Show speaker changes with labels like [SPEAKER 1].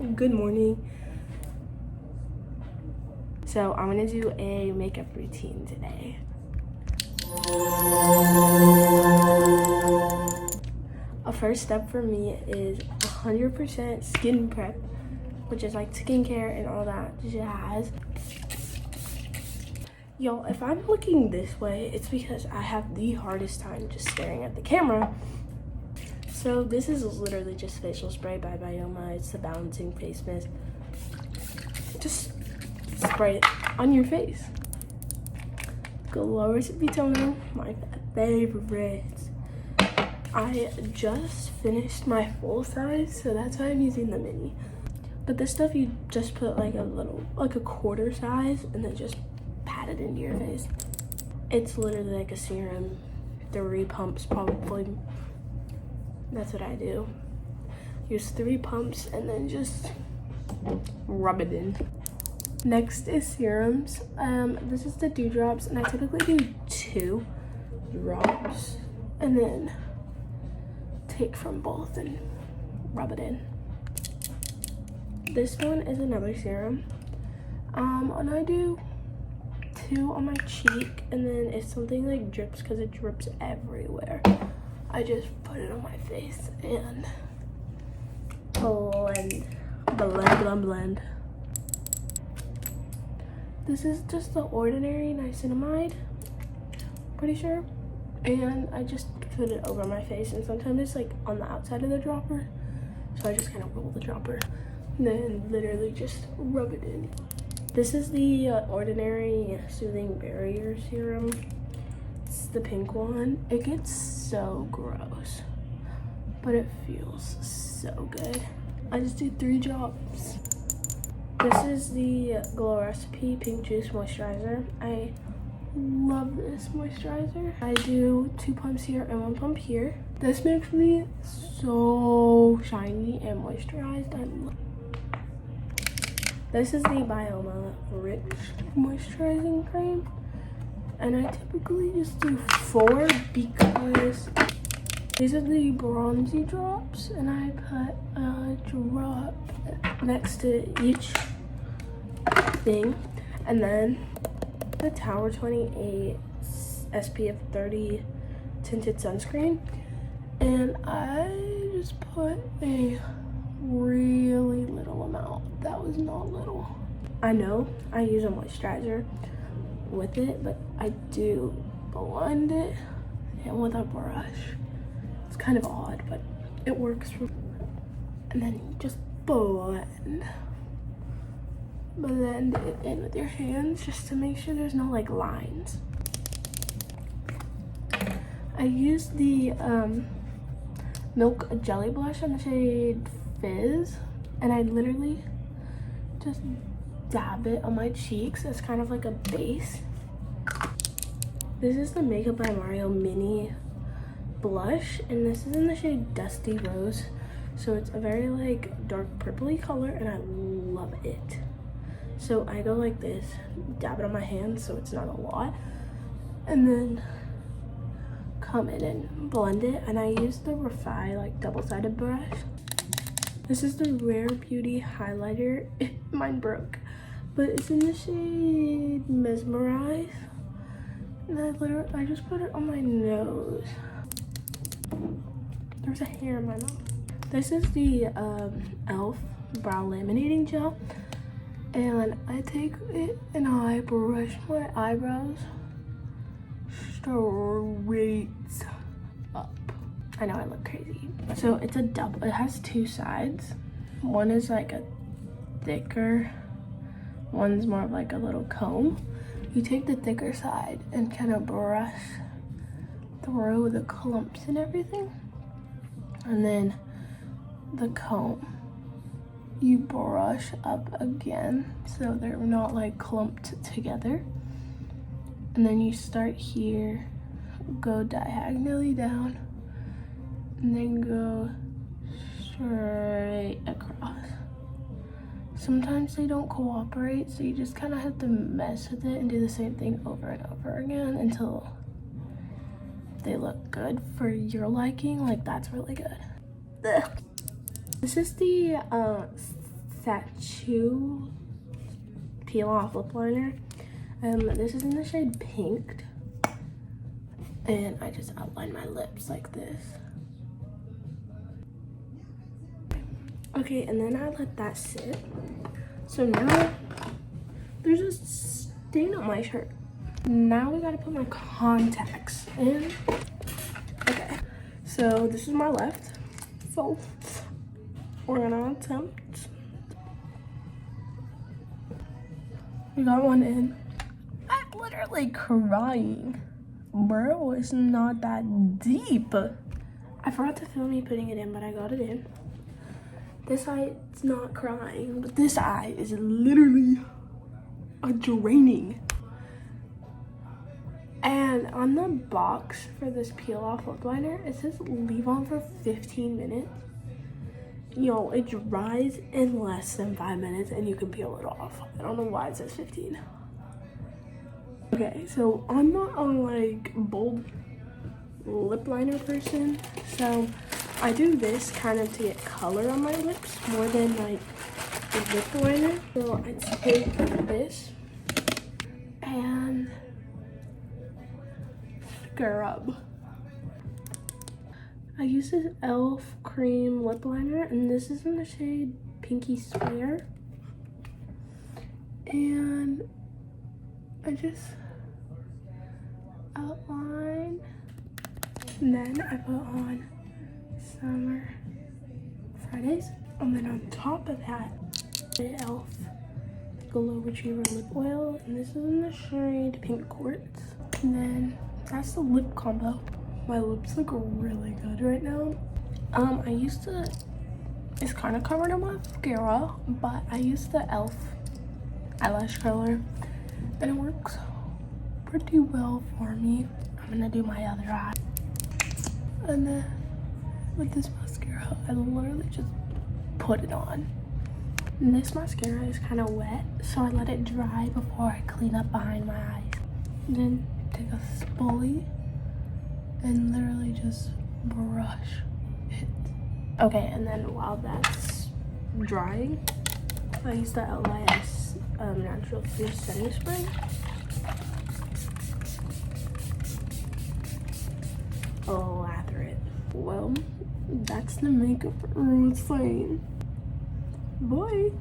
[SPEAKER 1] Good morning. So I'm gonna do a makeup routine today. A first step for me is 100% skin prep, which is like skincare and all that jazz. Y'all, if I'm looking this way, it's because I have the hardest time just staring at the camera. So this is literally just facial spray by Bioma. It's the balancing face mist. Just spray it on your face. Glow Recipe Toner, my favorite. I just finished my full size, so that's why I'm using the mini. But this stuff, you just put like a quarter size and then just pat it into your face. It's literally like a serum, 3 pumps probably. That's what I do. Use 3 pumps and then just rub it in. Next is serums. This is the Dewdrops, and I typically do 2 drops and then take from both and rub it in. This one is another serum. And I do 2 on my cheek, and then if something like drips, because it drips everywhere, I just put it on my face and blend. This is just the ordinary niacinamide, pretty sure. And I just put it over my face, and sometimes it's like on the outside of the dropper. So I just kind of roll the dropper and then literally just rub it in. This is the Ordinary Soothing Barrier Serum. It's the pink one. It gets so gross, but it feels so good. I just do 3 drops. This is the Glow Recipe Pink Juice Moisturizer. I love this moisturizer. I do 2 pumps here and 1 pump here. This makes me so shiny and moisturized. This is the Bioma Rich Moisturizing Cream. And I typically just do 4 because these are the bronzy drops, and I put a drop next to each thing. And then the Tower 28 SPF 30 tinted sunscreen, and I just put a really little amount. That was not little. I know I use a moisturizer with it, but I do blend it and with a brush. It's kind of odd, but it works for me. And then you just blend it in with your hands just to make sure there's no like lines. I use the Milk Jelly Blush in the shade Fizz, and I literally just dab it on my cheeks as kind of like a base. This is the Makeup by Mario mini blush, and this is in the shade Dusty Rose. So it's a very like dark purpley color, and I love it. So I go like this, dab it on my hand so it's not a lot, and then come in and blend it. And I use the Refi like double-sided brush. This is the Rare Beauty highlighter. Mine broke, but it's in the shade Mesmerize. And I just put it on my nose. There's a hair in my mouth. This is the e.l.f. brow laminating gel, and I take it and I brush my eyebrows straight up. I know I look crazy. So it's a double. It has 2 sides. One is like a thicker, one's more of like a little comb. You take the thicker side and kind of brush through the clumps and everything, and then the comb you brush up again so they're not like clumped together, and then you start here, go diagonally down, and then go straight across. Sometimes they don't cooperate, so you just kind of have to mess with it and do the same thing over and over again until they look good for your liking. Like, that's really good. Ugh. This is the Sachu Peel Off Lip Liner. This is in the shade Pink. And I just outline my lips like this. Okay, and then I let that sit. So now there's a stain on my shirt. Now we gotta put my contacts in. Okay, so this is my left. So we're gonna attempt. We got one in. I'm literally crying. Bro, it's not that deep. I forgot to film me putting it in, but I got it in. This eye is not crying, but this eye is literally draining. And on the box for this peel off lip liner, it says leave on for 15 minutes. Yo, it dries in less than 5 minutes and you can peel it off. I don't know why it says 15. Okay, so I'm not a like bold lip liner person, so I do this kind of to get color on my lips more than like a lip liner. So I take this and scrub. I use this e.l.f. cream lip liner, and this is in the shade Pinky Swear. And I just outline, and then I put on Summer Fridays, and then on top of that, the e.l.f. Glow Retriever Lip Oil, and this is in the shade Pink Quartz. And then that's the lip combo. My lips look really good right now. I used to, it's kind of covered in mascara, but I used the e.l.f. eyelash curler, and it works pretty well for me. I'm gonna do my other eye. And then with this mascara, I literally just put it on. And this mascara is kind of wet, so I let it dry before I clean up behind my eyes. And then take a spoolie and literally just brush it. Okay, and then while that's drying, I use the LYS Natural Fierce Setting Spray. Lather it. Well, that's the makeup routine. Bye.